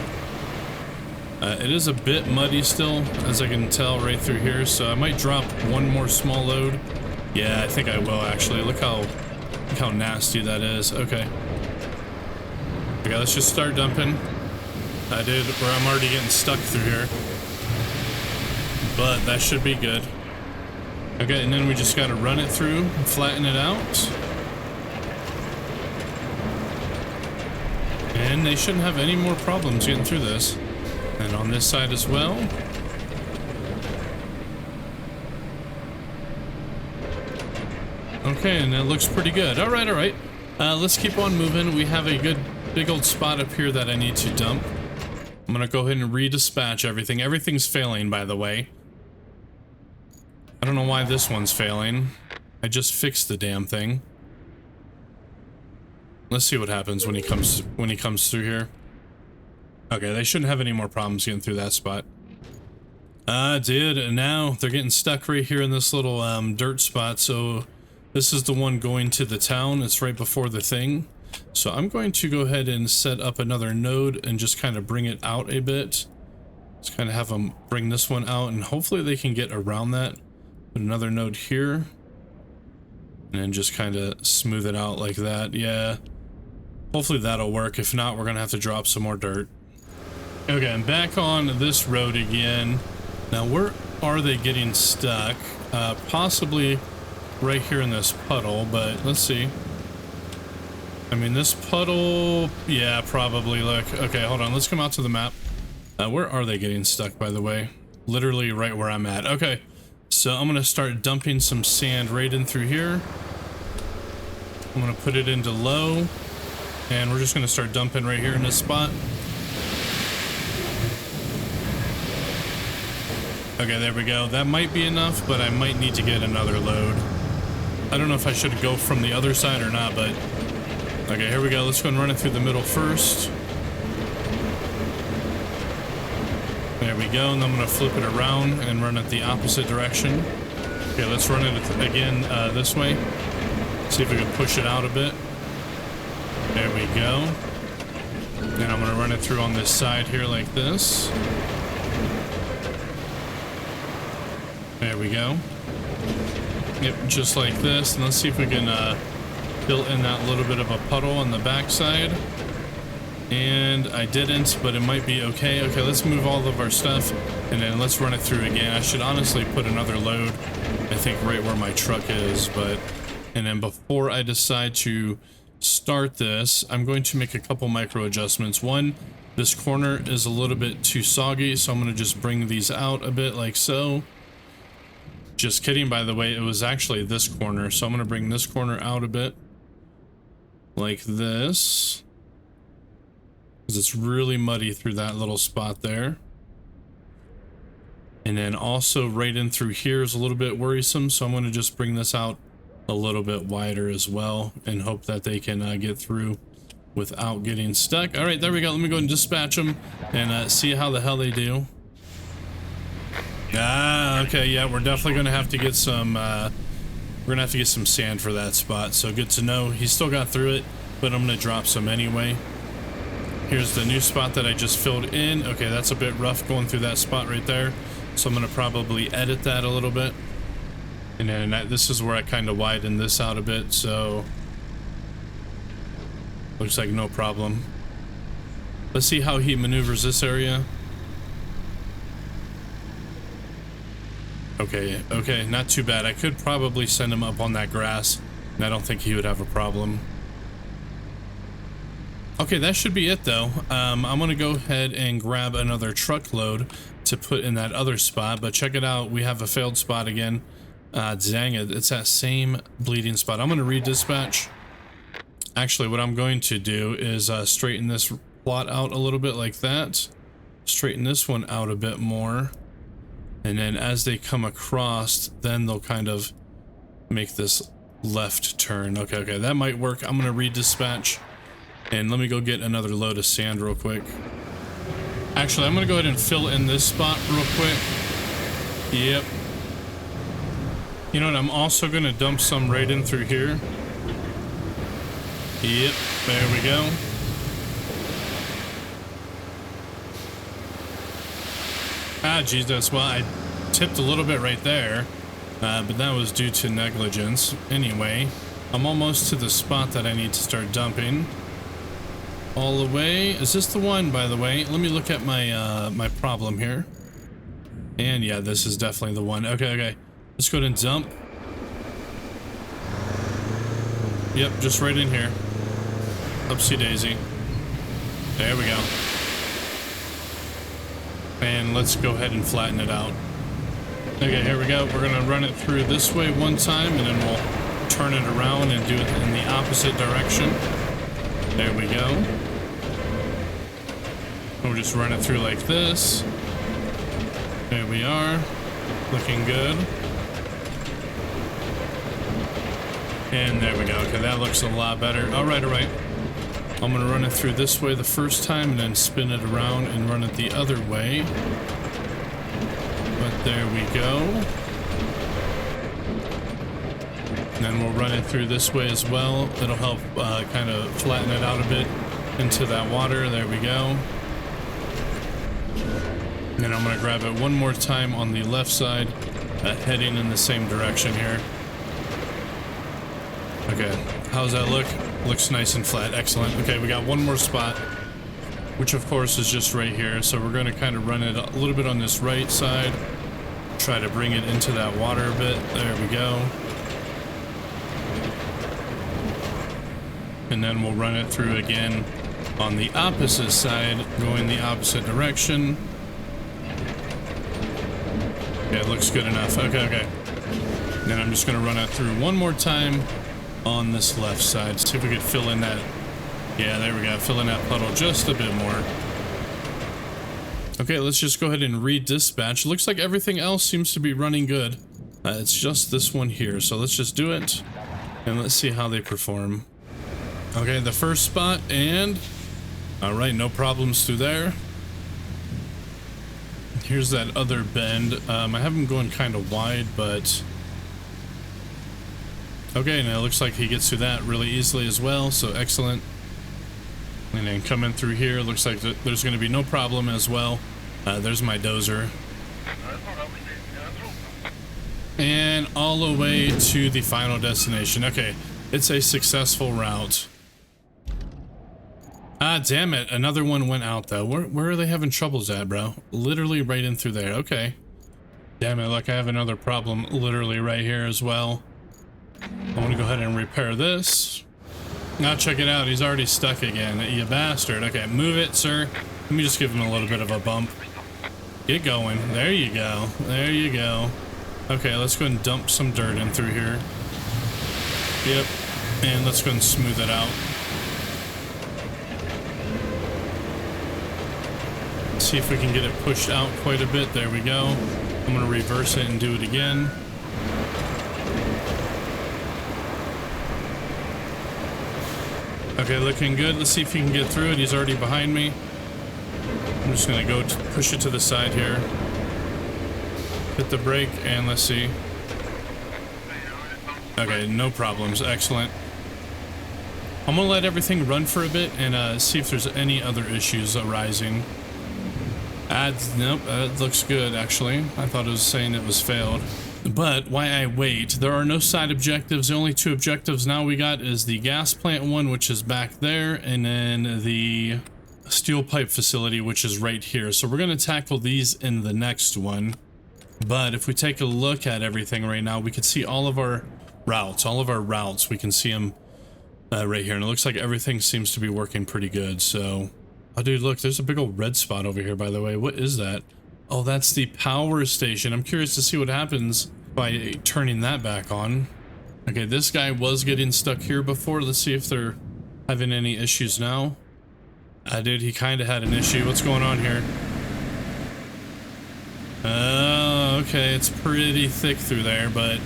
It is a bit muddy still, as I can tell right through here, so I might drop one more small load. Yeah, I think I will actually. Look how nasty that is. Okay, let's just start dumping. I did, where I'm already getting stuck through here, but that should be good. Okay, and then we just got to run it through and flatten it out. And they shouldn't have any more problems getting through this. And on this side as well. Okay, and it looks pretty good. All right. Let's keep on moving. We have a good big old spot up here that I need to dump. I'm gonna go ahead and redispatch everything. Everything's failing, by the way. I don't know why this one's failing. I just fixed the damn thing. Let's see what happens when he comes through here. Okay, they shouldn't have any more problems getting through that spot. Dude, and now they're getting stuck right here in this little dirt spot. So this is the one going to the town. It's right before the thing. So I'm going to go ahead and set up another node and just kind of bring it out a bit. Just kind of have them bring this one out, and hopefully they can get around that. Put another node here. And then just kind of smooth it out like that. Yeah. Hopefully that'll work. If not, we're going to have to drop some more dirt. Okay, I'm back on this road again. Now, where are they getting stuck? Possibly right here in this puddle, but let's see. I mean, this puddle, yeah, probably. Look, okay, hold on. Let's come out to the map. Where are they getting stuck, by the way? Literally right where I'm at. Okay, so I'm going to start dumping some sand right in through here. I'm going to put it into low, and we're just going to start dumping right here in this spot. Okay, there we go. That might be enough, but I might need to get another load. I don't know if I should go from the other side or not, but okay, here we go. Let's go and run it through the middle first. There we go, and I'm gonna flip it around and run it the opposite direction. Okay, let's run it again this way. See if we can push it out a bit. There we go. And I'm gonna run it through on this side here like this. There we go. Yep, just like this. And let's see if we can fill in that little bit of a puddle on the backside. And I didn't, but it might be okay. Okay, let's move all of our stuff and then let's run it through again. I should honestly put another load, I think, right where my truck is, but... And then before I decide to start this, I'm going to make a couple micro adjustments. One, this corner is a little bit too soggy, so I'm going to just bring these out a bit like so. Just kidding, by the way, it was actually this corner, so I'm going to bring this corner out a bit like this, because it's really muddy through that little spot there. And then also right in through here is a little bit worrisome, so I'm going to just bring this out a little bit wider as well and hope that they can get through without getting stuck. All right, there we go. Let me go and dispatch them and see how the hell they do. Okay, yeah, we're definitely going to have to get some some sand for that spot, so good to know. He still got through it, but I'm going to drop some anyway. Here's the new spot that I just filled in. Okay, that's a bit rough going through that spot right there, so I'm going to probably edit that a little bit. And then this is where I kind of widen this out a bit, so looks like no problem. Let's see how he maneuvers this area. Okay, not too bad. I could probably send him up on that grass, and I don't think he would have a problem. Okay, that should be it though. I'm gonna go ahead and grab another truckload to put in that other spot, but check it out, we have a failed spot again. Dang it, it's that same bleeding spot. I'm gonna redispatch. Actually, what I'm going to do is straighten this plot out a little bit like that. Straighten this one out a bit more. And then as they come across, then they'll kind of make this left turn. Okay, that might work. I'm gonna redispatch. And let me go get another load of sand real quick. Actually, I'm gonna go ahead and fill in this spot real quick. Yep. You know what, I'm also gonna dump some right in through here. Yep, there we go. Ah, Jesus, well, I tipped a little bit right there, but that was due to negligence. Anyway, I'm almost to the spot that I need to start dumping. All the way. Is this the one, by the way? Let me look at my my problem here. And yeah, this is definitely the one. Okay. Let's go ahead and dump. Yep, just right in here. Upsy daisy. There we go. And let's go ahead and flatten it out. Okay, here we go. We're gonna run it through this way one time, and then we'll turn it around and do it in the opposite direction. There we go. We'll just run it through like this. There we are. Looking good. And there we go. Okay, that looks a lot better. All right. I'm gonna run it through this way the first time and then spin it around and run it the other way. But there we go. And then we'll run it through this way as well. It'll help kind of flatten it out a bit into that water. There we go. And then I'm gonna grab it one more time on the left side, heading in the same direction here. Okay, how's that look? Looks nice and flat. Excellent. Okay, we got one more spot, which of course is just right here. So we're going to kind of run it a little bit on this right side, try to bring it into that water a bit. There we go. And then we'll run it through again on the opposite side, going the opposite direction. Yeah, it looks good enough. Okay. Then I'm just going to run it through one more time on this left side. See if we could fill in that. Yeah, there we go. Fill in that puddle just a bit more. Okay, let's just go ahead and redispatch. Looks like everything else seems to be running good. It's just this one here. So let's just do it. And let's see how they perform. Okay, the first spot, and all right, no problems through there. Here's that other bend. I have him going kind of wide, but okay, now it looks like he gets through that really easily as well, so excellent. And then coming through here, looks like there's going to be no problem as well. There's my dozer. And all the way to the final destination. Okay, it's a successful route. Ah, damn it. Another one went out, though. Where are they having troubles at, bro? Literally right in through there. Okay. Damn it, like I have another problem literally right here as well. I want to go ahead and repair this. Now check it out. He's already stuck again. You bastard. Okay, move it, sir. Let me just give him a little bit of a bump. Get going. There you go. There you go. Okay, let's go and dump some dirt in through here. Yep. And let's go and smooth it out. See if we can get it pushed out quite a bit. There we go. I'm going to reverse it and do it again. Okay, looking good. Let's see if he can get through it. He's already behind me. I'm just going to go push it to the side here. Hit the brake, and let's see. Okay, no problems. Excellent. I'm going to let everything run for a bit and see if there's any other issues arising. Nope, that looks good, actually. I thought it was saying it was failed. But why I wait, there are no side objectives. The only two objectives now we got is the gas plant one, which is back there, and then the steel pipe facility, which is right here. So we're going to tackle these in the next one. But if we take a look at everything right now, we can see all of our routes. We can see them right here. And it looks like everything seems to be working pretty good. So, oh, dude, look, there's a big old red spot over here, by the way. What is that? Oh, that's the power station. I'm curious to see what happens by turning that back on. Okay, this guy was getting stuck here before. Let's see if they're having any issues now. Dude, he kind of had an issue. What's going on here? Oh, okay, it's pretty thick through there, but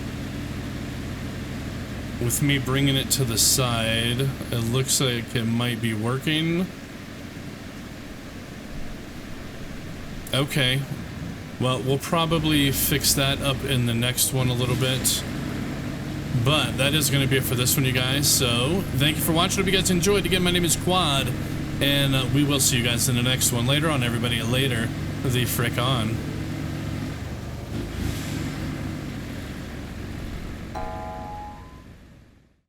with me bringing it to the side, it looks like it might be working. Okay, well, we'll probably fix that up in the next one a little bit, but that is going to be it for this one, you guys. So thank you for watching. Hope you guys enjoyed. Again, my name is Quad, and we will see you guys in the next one. Later on, everybody. Later the frick on.